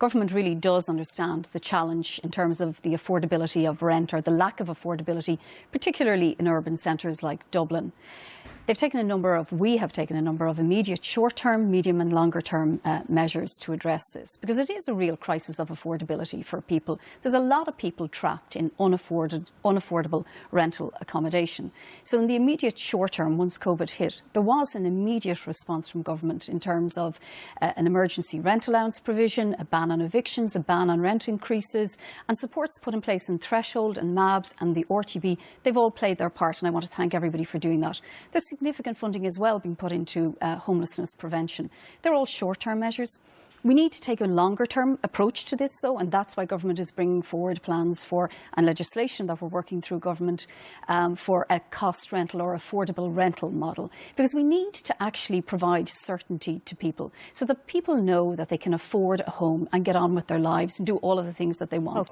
government really does understand the challenge in terms of the affordability of rent, or the lack of affordability, particularly in urban centres like Dublin. We have taken a number of immediate short-term, medium and longer-term measures to address this, because it is a real crisis of affordability for people. There's a lot of people trapped in unaffordable rental accommodation. So in the immediate short term, once COVID hit, there was an immediate response from government in terms of an emergency rent allowance provision, a ban on evictions, a ban on rent increases, and supports put in place in Threshold and MABS and the RTB. They've all played their part, and I want to thank everybody for doing that. There's significant funding as well being put into homelessness prevention. They're all short-term measures. We need to take a longer-term approach to this, though, and that's why government is bringing forward plans for, and legislation that we're working through government, for a cost rental or affordable rental model. Because we need to actually provide certainty to people so that people know that they can afford a home and get on with their lives and do all of the things that they want.